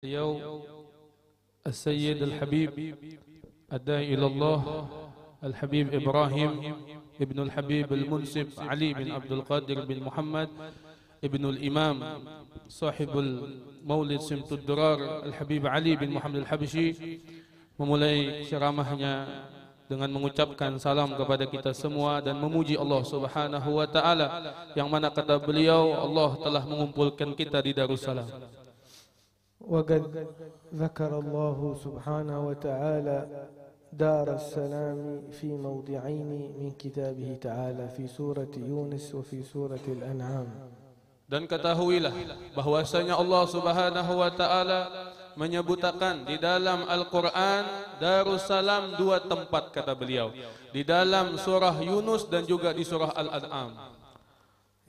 اليوم السيد الحبيب الداعي إلى الله الحبيب إبراهيم ابن الحبيب المنسب علي بن عبد القادر بن محمد ابن الإمام صاحب المولد سمت الدرار الحبيب علي bin Muhammad al-Habsyi memulai ceramahnya dengan mengucapkan salam kepada kita semua dan memuji Allah Subhanahu wa taala yang mana kata beliau Allah telah mengumpulkan kita di Darussalam. وقد ذكر الله سبحانه وتعالى دار السلام في موضعين من كتابه تعالى في سورة يونس وفي سورة الأنعام. Dan ketahuilah bahwasanya Allah Subhanahu wa taala menyebutkan di dalam Al-Qur'an Darussalam dua tempat kata beliau, di dalam surah Yunus dan juga di surah Al-An'am.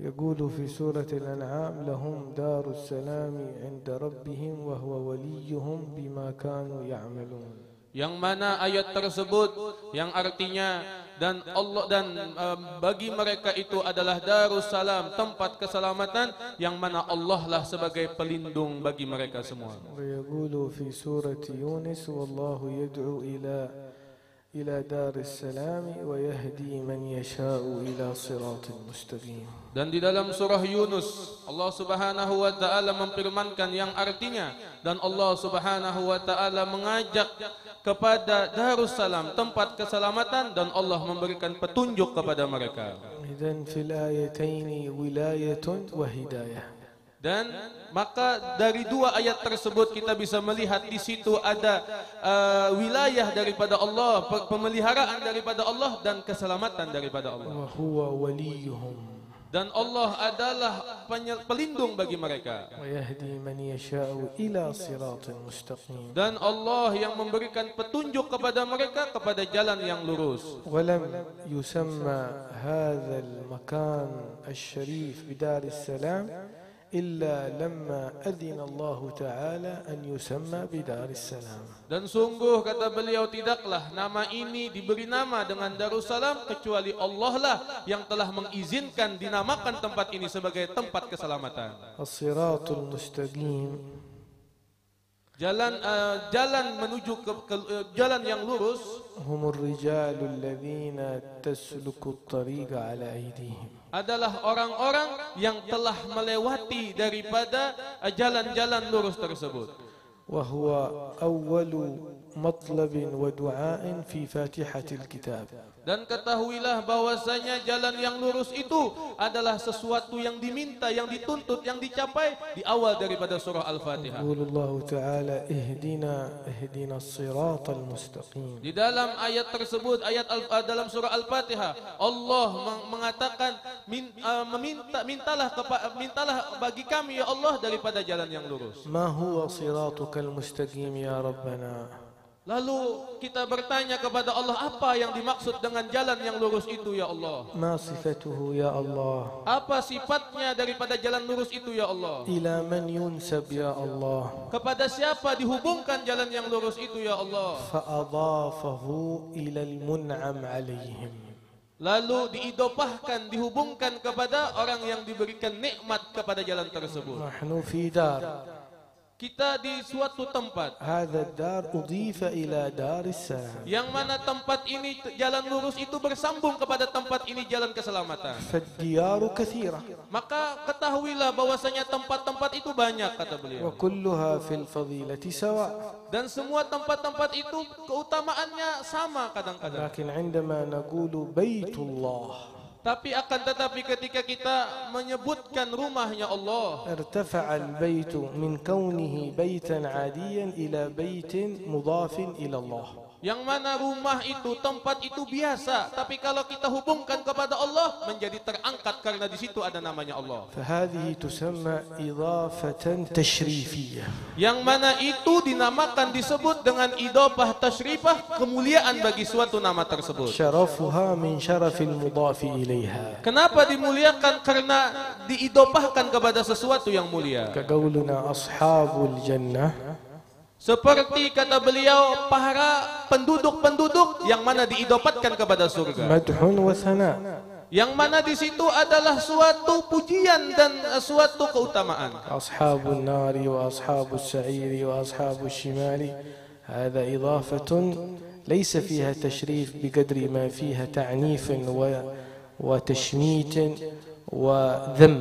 يقول في سورة الأنعام لهم دار السلام عند ربهم وهو وليهم بما كانوا يعملون. Yang mana ayat tersebut yang artinya dan Allah dan bagi mereka itu adalah Darussalam, tempat keselamatan yang mana Allah lah sebagai pelindung bagi mereka semua. ويقول في سورة يونس والله يدعو إلى دار السلام ويهدي من يشاء إلى صراط مستقيم. Dan di dalam surah Yunus Allah Subhanahu wa taala memfirmankan yang artinya dan Allah Subhanahu wa taala mengajak kepada Darussalam, tempat keselamatan, dan Allah memberikan petunjuk kepada mereka. إذن في الآيتين ولاية وهداية. Dan maka dari dua ayat tersebut kita bisa melihat di situ ada wilayah daripada Allah, pemeliharaan daripada Allah dan keselamatan daripada Allah. وهو وليهم. Dan Allah adalah pelindung bagi mereka. ويهدي من يشاء إلى صراط مستقيم. Dan Allah yang memberikan petunjuk kepada mereka kepada jalan yang lurus. ولم يسمى هذا المكان الشريف بدار السلام إلا لما أذن الله تعالى أن يسمى بدار السلام. Dan sungguh kata beliau tidaklah nama ini diberi nama dengan Darussalam kecuali Allah lah yang telah mengizinkan dinamakan tempat ini sebagai tempat keselamatan. الصراط المستقيم. Jalan menuju ke jalan yang lurus هم الرجال الذين تسلك الطريق على أيديهم. adalah orang-orang yang telah melewati daripada jalan-jalan lurus tersebut. وهو أول مطلب ودعاء في فاتحة الكتاب. Dan ketahuilah bahwasanya jalan yang lurus itu adalah sesuatu yang diminta, yang dituntut, yang dicapai di awal daripada surah Al-Fatihah. يقول الله تعالى اهدنا الصراط المستقيم. Di dalam ayat tersebut, dalam surah Al-Fatihah, Allah mengatakan mintalah bagi kami ya Allah daripada jalan yang lurus. ما هو صراطك المستقيم يا ربنا؟ Lalu kita bertanya kepada Allah, apa yang dimaksud dengan jalan yang lurus itu ya Allah? ما صفته يا الله؟ Apa sifatnya daripada jalan lurus itu ya Allah? إلى من ينسب يا الله؟ Kepada siapa dihubungkan jalan yang lurus itu ya Allah? فأضافه إلى المنعم عليهم. Lalu dihubungkan kepada orang yang diberikan nikmat kepada jalan tersebut. نحن في دار. Kita di suatu tempat. هذا الدار أضيف إلى دار السلام. Yang mana tempat ini jalan lurus itu bersambung kepada tempat ini jalan keselamatan. فالديار كثيرة. Maka ketahuilah bahwasanya tempat-tempat itu banyak kata beliau. وكلها في الفضيلة سواء. Dan semua tempat-tempat itu keutamaannya sama kadang-kadang. لكن عندما نقول بيت الله Tapi akan tetapi ketika kita menyebutkan rumahnya Allah, ارتفع البيت من كونه بيتا عاديا إلى بيت مضاف إلى الله. yang mana rumah itu, tempat itu biasa, tapi kalau kita hubungkan kepada Allah menjadi terangkat karena di situ ada namanya Allah. فهذه تسمى إضافة تشريفية. Yang mana itu dinamakan, disebut dengan idhofah tasyrifah, kemuliaan bagi suatu nama tersebut. شرفها من شرف المضاف إليها. Kenapa dimuliakan? Karena diidhofahkan kepada sesuatu yang mulia. كقولنا أصحاب الجنة. Seperti kata beliau, para penduduk-penduduk yang mana diidopatkan kepada surga. مدح وثناء. yang mana di situ adalah suatu pujian dan suatu keutamaan. أصحاب النار وأصحاب السعير وأصحاب الشمال هذا إضافة ليس فيها تشريف بقدر ما فيها تعنيف وتشميت وذم.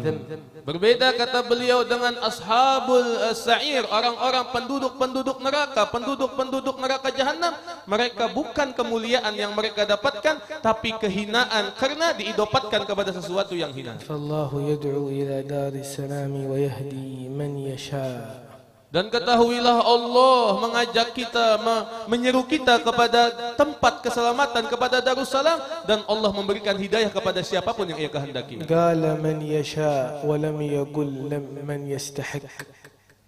Berbeda kata beliau dengan ashabul sa'ir, orang-orang penduduk-penduduk neraka jahanam. Mereka bukan kemuliaan yang mereka dapatkan, tapi kehinaan karena diidopatkan kepada sesuatu yang hina. فالله يدعو إلى دار السلام ويهدي من يشاء. Dan ketahuilah Allah mengajak kita, menyeru kita kepada tempat keselamatan, kepada Darussalam, dan Allah memberikan hidayah kepada siapapun yang Ia kehendaki. قال من يشاء ولم يقل من يستحق.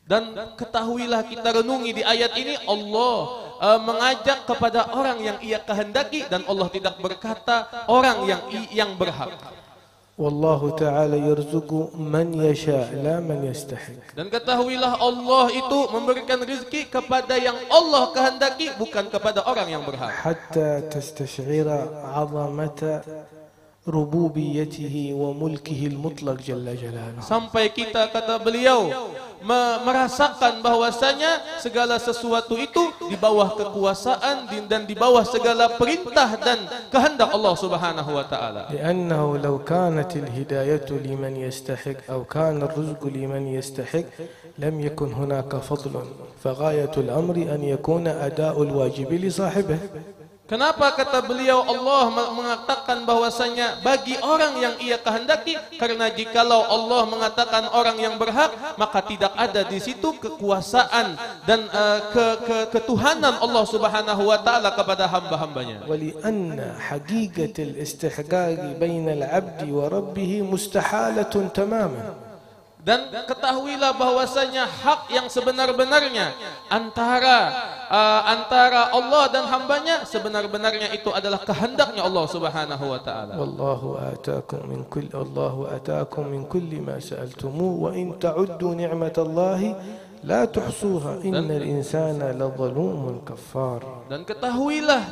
Dan ketahuilah, kita renungi di ayat ini, Allah mengajak kepada orang yang Ia kehendaki, dan Allah tidak berkata orang yang berhak. والله تعالى يرزق من يشاء لا من يستحق. Dan ketahuilah Allah itu memberikan rezeki kepada yang Allah kehendaki, bukan kepada orang yang berhak. حتى تستشعر عظمة ربوبيته وملكه المطلق جل جلاله. Sampai kita, kata beliau, merasakan bahwasanya segala sesuatu itu di bawah kekuasaan dan di bawah segala perintah dan kehendak Allah Subhanahu wa taala. لأنه لو كانت الهداية لمن يستحق أو كان الرزق لمن يستحق لم يكن هناك فضل، فغاية الأمر أن يكون أداء الواجب لصاحبه. Kenapa kata beliau Allah mengatakan bahwasanya bagi orang yang Ia kehendaki? Karena jikalau Allah mengatakan orang yang berhak, maka tidak ada di situ kekuasaan dan ketuhanan Allah Subhanahu wa taala kepada hamba-hambanya. ولأن حقيقة الاستحقاق بين العبد وربه مستحالة تماما. Dan ketahuilah bahwasanya hak yang sebenar-benarnya antara Allah dan hambanya, sebenar-benarnya itu adalah kehendaknya Allah Subhanahu wa taala. والله آتاكم من كل ما سألتموه وإن تعدوا نعمة الله لا تحصوها إن الإنسان لظلوم كفار. Dan ketahuilah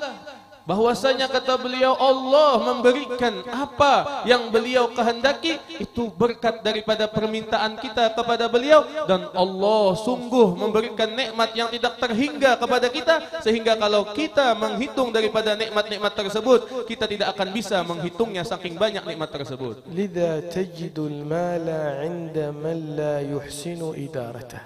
bahwasanya, kata beliau, Allah memberikan apa yang beliau kehendaki, itu berkat daripada permintaan kita kepada beliau, dan Allah sungguh memberikan nikmat yang tidak terhingga kepada kita, sehingga kalau kita menghitung daripada nikmat-nikmat tersebut, kita tidak akan bisa menghitungnya saking banyak nikmat tersebut. لذا تجد المال عند من لا يحسن إدارته.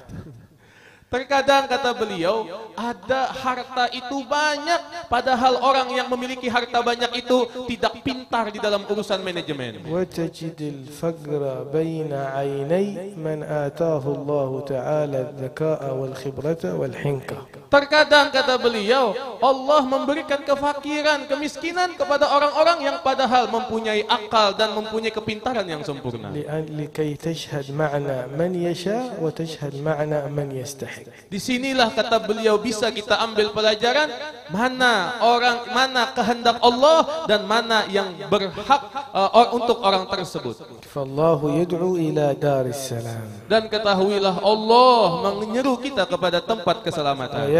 Terkadang, kata beliau, ada harta itu banyak, padahal orang yang memiliki harta banyak itu tidak pintar di dalam urusan manajemen. وتجد الفقر بين عيني من آتاه الله تعالى الذكاء والخبرة والحنكة. Terkadang, kata beliau, Allah memberikan kefakiran, kemiskinan kepada orang-orang yang padahal mempunyai akal dan mempunyai kepintaran yang sempurna. لكي تشهد معنى من يشاء وتشهد معنى من يستحق. Disinilah, kata beliau, bisa kita ambil pelajaran mana kehendak Allah dan mana yang berhak untuk orang tersebut. فالله يدعو إلى دار السلام. Dan ketahuilah Allah menyeru kita kepada tempat keselamatan.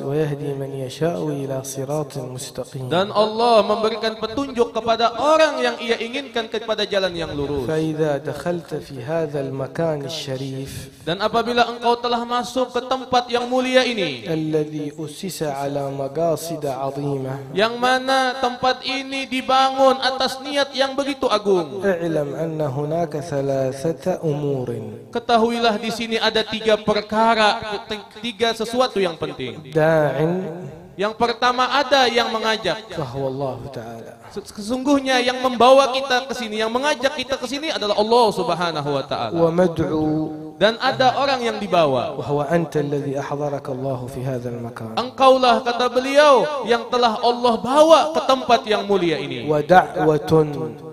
ويهدي من يشاء إلى صراط مستقيم. Dan Allah memberikan petunjuk kepada orang yang Ia inginkan kepada jalan yang lurus. فإذا دخلت في هذا المكان الشريف. Dan apabila engkau telah masuk ke tempat yang mulia ini, الذي أسس على مقاصد عظيمة. yang mana tempat ini dibangun atas niat yang begitu agung. اعلم أن هناك 3 أمور. Ketahuilah, di sini ada 3 perkara, 3 sesuatu yang penting. داع. Yang pertama, ada yang mengajak. فهو الله تعالى. Sesungguhnya yang membawa kita ke sini, yang mengajak kita ke sini adalah Allah Subhanahu wa taala. ومدعو. Dan ada orang yang dibawa. وهو أنت الذي أحضرك الله في هذا المكان. Engkaulah, kata beliau, yang telah Allah bawa ke tempat yang mulia ini. ودعوة.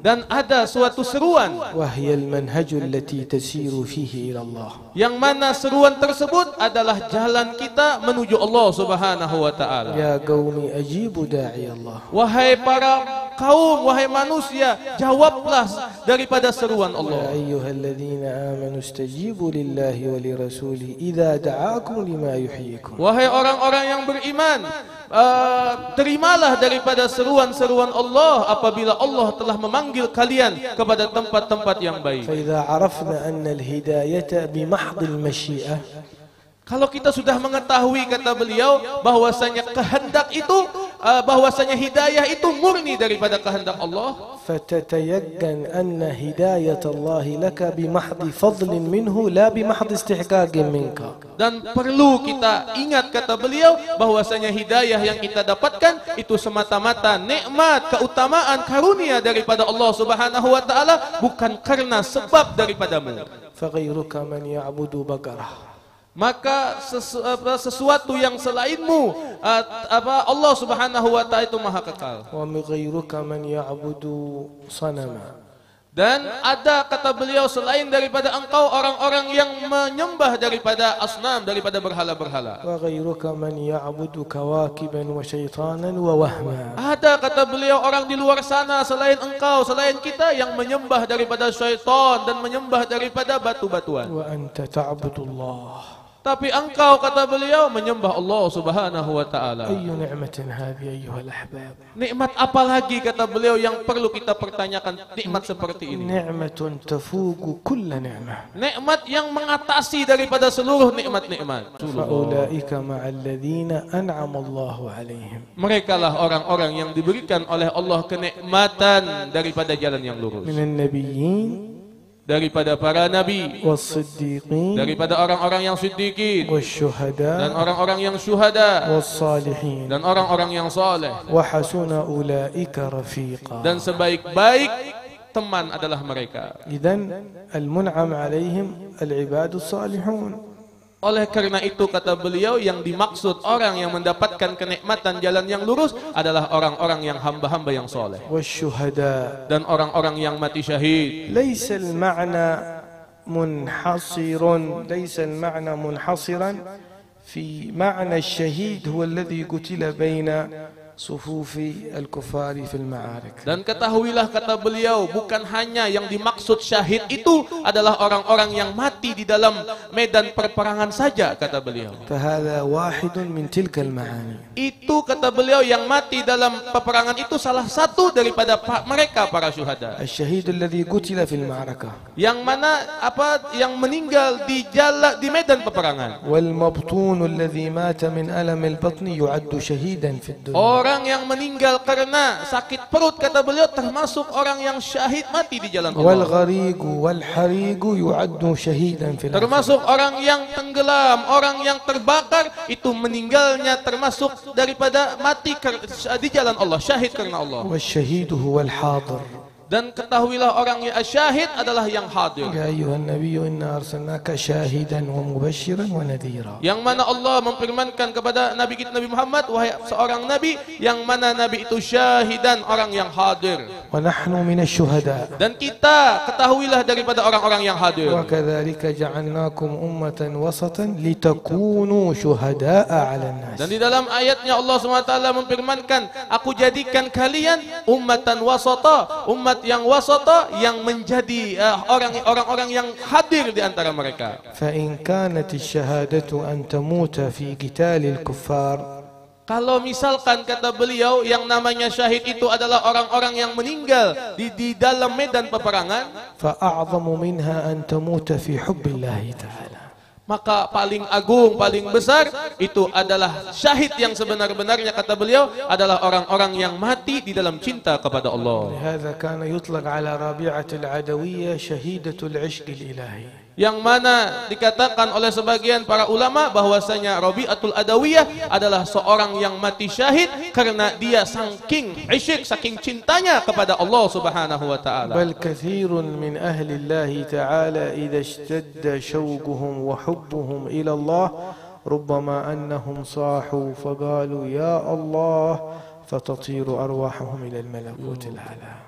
Dan ada suatu seruan, وهي المنهج التي تسير فيه إلى الله. yang mana seruan tersebut adalah jalan kita menuju Allah Subhanahu wa taala. يا قوم أجيبوا داعي الله. Wahai para kaum, wahai manusia, jawablah daripada seruan يا Allah. أيها الذين آمنوا استجيبوا لله ولرسوله إذا دعاكم لما يحييكم. Wahai orang-orang yang beriman, terimalah daripada seruan-seruan Allah apabila Allah telah memanggil kalian kepada tempat-tempat yang baik. فإذا عرفنا أن الهداية بمحض المشيئة Kalau kita sudah mengetahui, kata beliau, bahwasanya kehendak itu, bahwasanya hidayah itu murni daripada kehendak Allah, فتتيقن أن هداية الله لك بمحض فضل منه لا بمحض استحقاق منك. dan perlu kita ingat, kata beliau, bahwasanya hidayah yang kita dapatkan itu semata-mata nikmat, keutamaan, karunia daripada Allah Subhanahu wa taala, bukan karena sebab daripadamu. فغيرك من يعبد بقرة. Maka sesuatu yang selainmu, Allah Subhanahu wa taala itu maha kekal. وغيرك من يعبد صنما. Dan ada, kata beliau, selain daripada engkau orang-orang yang menyembah daripada asnam, daripada berhala-berhala. وغيرك من يعبد كواكبا وشيطانا ووهما. Ada, kata beliau, orang di luar sana selain engkau, selain kita, yang menyembah daripada syaitan dan menyembah daripada batu-batuan. وأنت تعبد الله. Tapi engkau, kata beliau, menyembah Allah Subhanahu wa taala. أي نعمة هذه أيها الأحباب. Nikmat apa lagi, kata beliau, yang perlu kita pertanyakan? Nikmat seperti ini, نعمة تفوق كل نعمة. nikmat yang mengatasi daripada seluruh nikmat-nikmat. فأولئك مع الذين أنعم الله عليهم. Mereka lah orang-orang yang diberikan oleh Allah kenikmatan daripada jalan yang lurus, من النبيين daripada para nabi, والصديقين daripada orang-orang yang siddiqin, dan والشهداء orang-orang yang syuhada, والصالحين dan orang-orang yang saleh. وحسن أولئك رفيقا. Dan sebaik-baik teman adalah mereka. إذن المنعم عليهم العباد الصالحون. Oleh karena itu, kata beliau, yang dimaksud orang yang mendapatkan kenikmatan jalan yang lurus adalah orang-orang yang hamba-hamba yang soleh والشهداء. dan orang-orang yang mati syahid. ليس المعنى منحصرا في معنى الشهيد هو الذي قتل بين صفوف الكفار في المعارك. Dan ketahuilah, kata beliau, bukan hanya yang dimaksud syahid itu adalah orang-orang yang mati di dalam medan perperangan saja, kata beliau. فهذا واحد من تلك المعاني. Itu, kata beliau, yang mati dalam peperangan itu salah satu daripada mereka para syuhada. الشهيد الذي قتل في المعركة. Yang mana yang meninggal di medan peperangan. والمبطون الذي مات من ألم البطن يعد شهيدا في الدنيا. Orang yang meninggal karena sakit perut, kata beliau, termasuk orang yang syahid mati di jalan Allah. والغريق والحريق يعد شهيدا في الآخرة. Termasuk orang yang tenggelam, orang yang terbakar, itu meninggalnya termasuk daripada mati di jalan Allah, syahid karena Allah. والشهيد هو الحاضر. Dan ketahuilah, orang yang syahid adalah yang hadir. يا أيها النبي إنا أرسلناك شاهدا ومبشرا ونذيرا. Yang mana Allah memfirmankan kepada Nabi kita Nabi Muhammad, wahai seorang Nabi, yang mana Nabi itu syahidan, orang yang hadir. ونحن من الشهداء. Dan kita, ketahuilah, daripada orang-orang yang hadir. وكذلك جعلناكم أمة وسطا لتكونوا شهداء على الناس. Dan di dalam ayatnya Allah SWT memfirmankan, aku jadikan kalian ummatan wasata, umat yang wasata, yang menjadi orang-orang yang hadir di antara mereka. فإن كانت الشهادة أن تموت في قتال الكفار. Kalau misalkan, kata beliau, yang namanya syahid itu adalah orang-orang yang meninggal di dalam medan peperangan, فأعظم منها أن تموت في حب الله تعالى. maka paling agung, paling besar itu adalah syahid yang sebenar-benarnya, kata beliau, adalah orang-orang yang mati di dalam cinta kepada Allah. لهذا كان يطلق على رابعة العدوية شهيدة العشق الإلهي. Yang mana dikatakan oleh sebagian para ulama bahwasanya Rabi'atul Adawiyah adalah seorang yang mati syahid karena dia saking isyik, saking cintanya kepada Allah Subhanahu wa taala. بل كثير من أهل الله تعالى إذا اشتد شوقهم وحبهم إلى الله ربما أنهم صاحوا فقالوا يا الله فتطير أرواحهم إلى الملكوت الأعلى.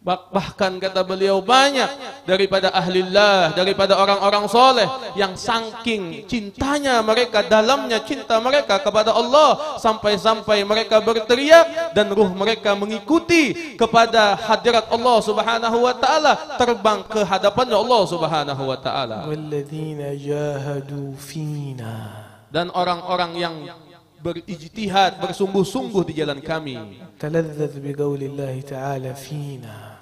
Bahkan, kata beliau, banyak daripada ahlillah, daripada orang-orang soleh yang saking cintanya mereka, dalamnya cinta mereka kepada Allah, sampai-sampai mereka berteriak dan ruh mereka mengikuti kepada hadirat Allah Subhanahu wa taala, terbang ke hadapannya Allah Subhanahu wa taala. والذين جاهدوا فينا. Dan orang-orang yang berijtihad, bersungguh-sungguh di jalan kami. تلذذ بقول الله تعالى فينا.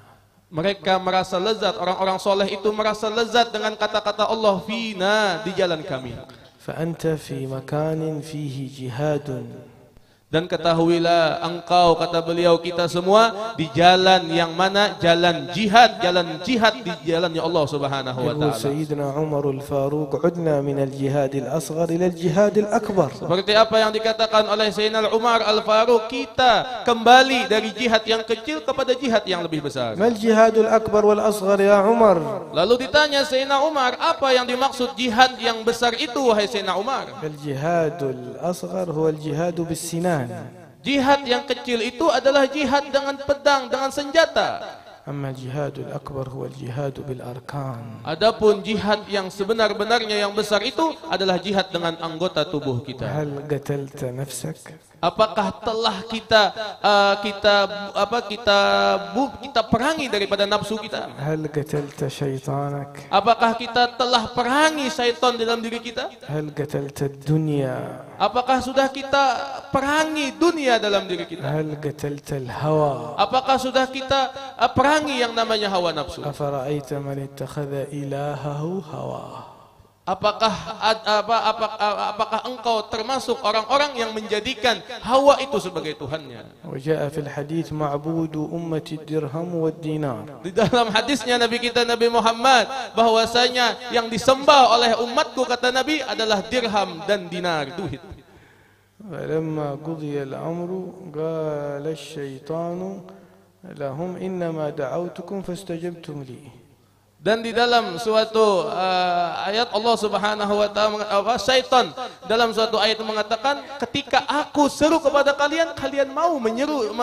Mereka merasa lezat, orang-orang soleh itu merasa lezat dengan kata-kata Allah fina, di jalan kami. فأنت في مكان فيه جهاد. Dan ketahuilah engkau, kata beliau, kita semua di jalan yang mana? Jalan jihad di jalannya Allah Subhanahu wa يقول taala. سيدنا عمر الفاروق عدنا من الجهاد الأصغر إلى الجهاد الأكبر. Seperti apa yang dikatakan oleh Sayyidina Umar Al-Faruq, kita kembali dari jihad yang kecil kepada jihad yang lebih besar. ما الجهاد الأكبر والأصغر يا عمر؟ Lalu ditanya Sayyidina Umar, apa yang dimaksud jihad yang besar itu wahai Sayyidina Umar? الجهاد الأصغر هو الجهاد بالسنان. Jihad yang kecil itu adalah jihad dengan pedang, dengan senjata. أما الجهاد الأكبر هو الجهاد بالأركان. Adapun jihad yang sebenar-benarnya yang besar itu adalah jihad dengan anggota tubuh kita. هل قتلت نفسك؟ Apakah telah kita perangi daripada nafsu kita? هل قتلت شيطانك؟ Apakah kita telah perangi syaitan dalam diri kita? هل قتلت الدنيا؟ Apakah sudah kita perangi dunia dalam diri kita? هل قتلت الهوى؟ Apakah sudah kita perangi yang namanya hawa nafsu? أفرأيت من اتخذ إلهه هواه؟ Apakah engkau termasuk orang-orang yang menjadikan hawa itu sebagai Tuhannya? وجاء في الحديث معبود أمة الدرهم والدينار. Di dalam hadisnya Nabi kita Nabi Muhammad bahwasanya yang disembah oleh umatku, kata Nabi, adalah dirham dan dinar, duit. فلما قضي الأمر قال الشيطان لهم إنما دعوتكم فاستجبتم لي. Dan di dalam suatu ayat Allah Subhanahu wa taala, syaitan dalam suatu ayat mengatakan, ketika aku seru kepada kalian, kalian mau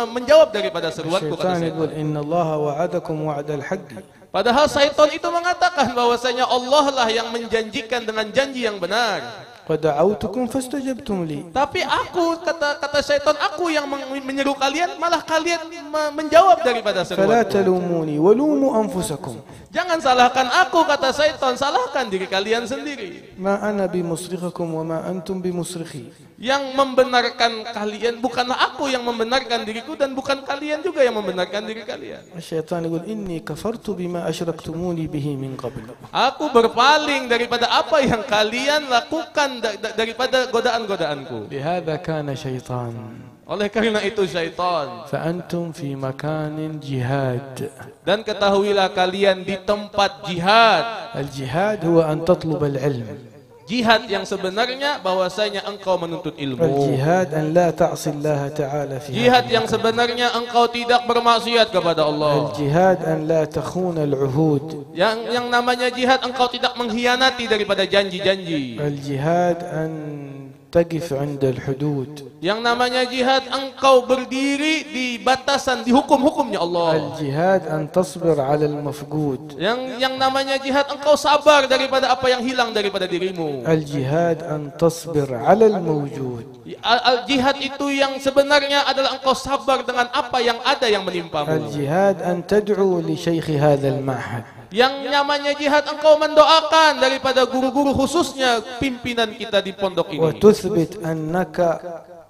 menjawab daripada seruanku, kata الشيطان يقول syaitan. إن الله وعدكم وعد الحق. Padahal syaitan itu mengatakan bahwasanya Allah lah yang menjanjikan dengan janji yang benar. ودعوتكم فاستجبتم لي. Tapi aku, kata syaitan, aku yang menyeru kalian, malah kalian menjawab daripada فلا seruanku. تلوموني ولوموا أنفسكم. Jangan salahkan aku, kata syaitan, salahkan diri kalian sendiri. ما أنا بمصرخكم وما أنتم بمصرخي. Yang membenarkan kalian bukanlah aku yang membenarkan diriku, dan bukan kalian juga yang membenarkan diri kalian. الشيطان يقول إني كفرت بما أشركتموني به من قبل. Aku berpaling daripada apa yang kalian lakukan daripada godaan-godaanku. لهذا كان شيطان. Oleh karena itu syaitan. فأنتم في مكان جهاد. Dan ketahuilah kalian di tempat jihad. الجهاد هو أن تطلب العلم. Jihad yang sebenarnya bahwasanya engkau menuntut ilmu. الجهاد أن لا تعصي الله تعالى في Jihad yang sebenarnya engkau tidak bermaksiat kepada Allah. الجهاد أن لا تخون العهود. Yang namanya jihad, engkau tidak mengkhianati daripada janji-janji. الجهاد أن تقف عند الحدود. Yang namanya jihad, engkau berdiri di batasan, di hukum-hukumnya Allah. الجهاد أن تصبر على المفقود. Yang namanya jihad, engkau sabar daripada apa yang hilang daripada dirimu. الجهاد أن تصبر على الموجود. Jihad itu yang sebenarnya adalah engkau sabar dengan apa yang ada yang menimpamu. الجهاد أن تدعو لشيخ هذا المعهد. Yang namanya jihad, engkau mendoakan daripada guru-guru, khususnya pimpinan kita di pondok ini. وتثبت أنك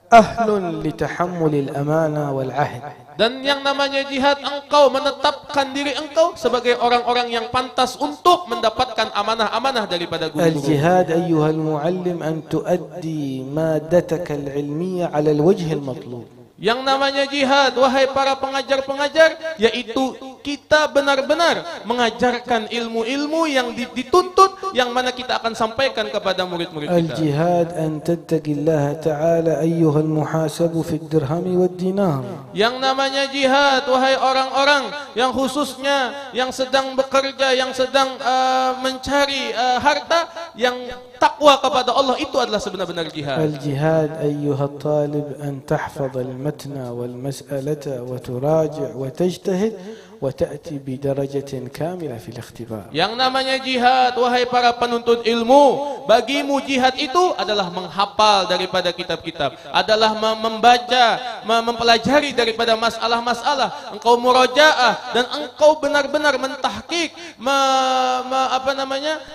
أهل لتحمل الأمانة والعهد. Dan yang namanya jihad, engkau menetapkan diri engkau sebagai orang-orang yang pantas untuk mendapatkan amanah-amanah daripada guru-guru. الجهاد أيها المعلم أن تؤدي مادتك العلمية على الوجه المطلوب. Yang namanya jihad, wahai para pengajar-pengajar, yaitu kita benar-benar mengajarkan ilmu-ilmu yang dituntut, yang mana kita akan sampaikan kepada murid-murid kita. الجهاد أن تتقي الله تعالى أيها المحاسب في الدرهم والدينار. Yang namanya jihad, wahai orang-orang yang khususnya yang sedang bekerja, yang sedang mencari harta, yang takwa kepada Allah, itu adalah sebenar-benar jihad. الجهاد أيها الطالب أن تحفظ المتن والمسألة وتراجع وتجتهد وتأتي بدرجة كاملة في الاختبار. Yang namanya jihad, wahai para penuntut ilmu, bagimu jihad itu adalah menghafal daripada kitab-kitab, adalah membaca, mempelajari daripada masalah-masalah, engkau murojaah dan engkau benar-benar mentahqiq,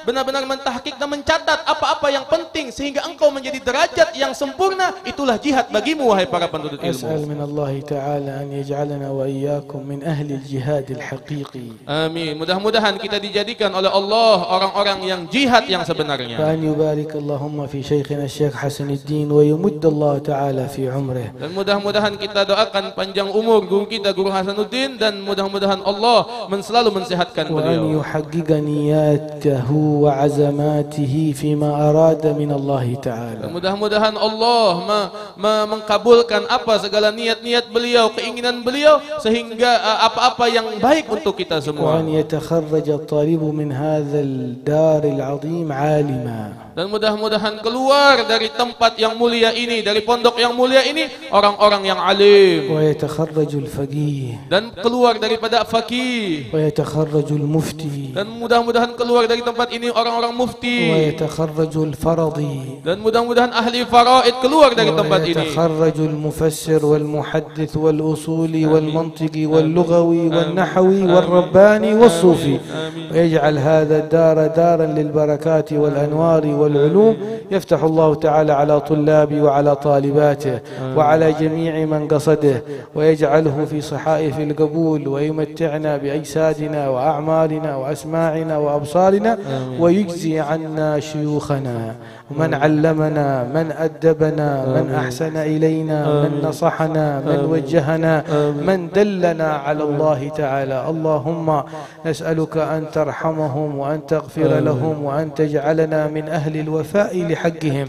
benar-benar mentahqiq dan mencatat apa-apa yang penting sehingga engkau menjadi derajat yang sempurna. Itulah jihad bagimu, wahai para penuntut ilmu. أسأل من الله تعالى أن يجعلنا وإياكم من أهل الجهاد الحقيقي. Amin. Mudah-mudahan kita dijadikan oleh Allah orang-orang yang jihad yang sebenarnya. وأن يبارك اللهم في شيخنا الشيخ حسن الدين ويمد الله تعالى في عمره. Dan mudah-mudahan kita doakan panjang umur guru kita, Guru Hasanuddin, dan mudah-mudahan Allah selalu mensehatkan beliau. وأن يحقق نياته وعزماته فيما أراد من الله تعالى. Mudah-mudahan Allah mengkabulkan segala niat-niat beliau, keinginan beliau, sehingga apa-apa yang baik untuk kita semua. وأن يتخرج الطالب من هذا الدار العظيم عالما. Dan mudah-mudahan keluar dari tempat yang mulia ini, dari pondok yang mulia ini, orang-orang yang alim. ويتخرج الفقيه. Dan keluar daripada faqih. ويتخرج المفتي. Dan mudah-mudahan keluar dari tempat ini orang-orang mufti. ويتخرج الفرضي. Dan mudah-mudahan ahli faraid keluar dari tempat ini. ويتخرج المفسر والمحدث والأصولي والمنطقي واللغوي والنحوي والرباني والصوفي. ويجعل هذا الدار دارا للبركات والأنوار والعلوم. يفتح الله تعالى على طلابه وعلى طالباته وعلى جميع من قصده، ويجعله في صحائف القبول، ويمتعنا بأجسادنا وأعمالنا وأسماعنا وأبصارنا، ويجزي عنا شيوخنا ومن علمنا، من أدبنا، من أحسن إلينا، من نصحنا، من وجهنا، من دلنا على الله تعالى. اللهم نسألك أن ترحمهم وأن تغفر لهم وأن تجعلنا من أهل الوفاء لحقهم،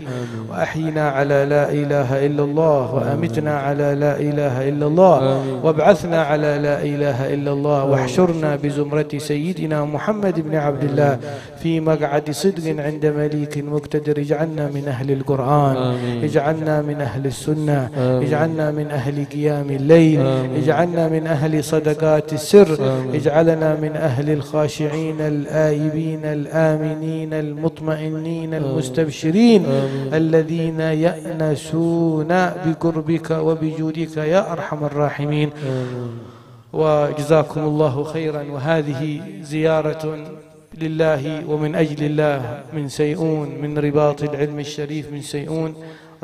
وأحينا على لا إله إلا الله، وأمتنا على لا إله إلا الله، وابعثنا على لا إله إلا الله، واحشرنا بزمرة سيدنا محمد بن عبد الله في مقعد صدق عند مليك مقتدر. اجعلنا من أهل القرآن، اجعلنا من أهل السنة، اجعلنا من أهل قيام الليل، اجعلنا من أهل صدقات السر، اجعلنا من أهل الخاشعين الآيبين الآمنين المطمئنين المستبشرين الذين يأنسون بقربك وبجودك يا أرحم الراحمين. وجزاكم الله خيرا. وهذه زيارة لله ومن أجل الله من سيئون، من رباط العلم الشريف من سيئون،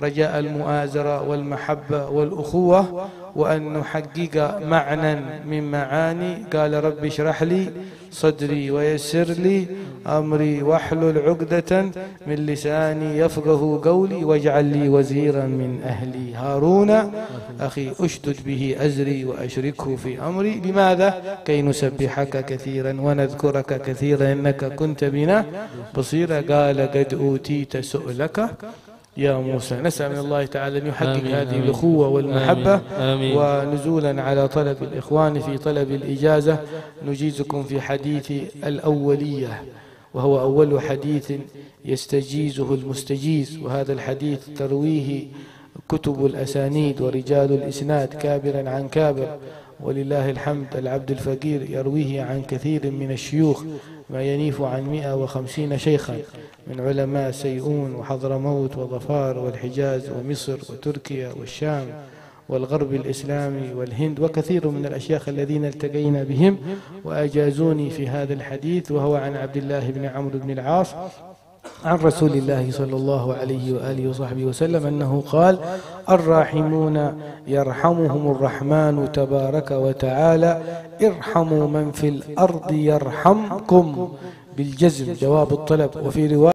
رجاء المؤازرة والمحبة والأخوة، وأن نحقق معنى من معاني قال رب اشرح لي صدري ويسر لي أمري واحلل عقدة من لساني يفقه قولي واجعل لي وزيرا من أهلي هارون أخي أشدد به أزري وأشركه في أمري. لماذا؟ كي نسبحك كثيرا ونذكرك كثيرا إنك كنت بنا بصيرا. قال قد أوتيت سؤلك يا موسى. نسأل من الله تعالى أن يحقق هذه الأخوة والمحبة. ونزولا على طلب الإخوان في طلب الإجازة، نجيزكم في حديث الأولية، وهو أول حديث يستجيزه المستجيز، وهذا الحديث ترويه كتب الأسانيد ورجال الإسناد كابرا عن كابر، ولله الحمد العبد الفقير يرويه عن كثير من الشيوخ ما ينيف عن 150 شيخا من علماء سيئون وحضرموت وظفار والحجاز ومصر وتركيا والشام والغرب الإسلامي والهند، وكثير من الأشياخ الذين التقينا بهم وأجازوني في هذا الحديث، وهو عن عبد الله بن عمرو بن العاص عن رسول الله صلى الله عليه وآله وصحبه وسلم أنه قال: الراحمون يرحمهم الرحمن تبارك وتعالى، ارحموا من في الأرض يرحمكم، بالجزم جواب الطلب. وفي رواية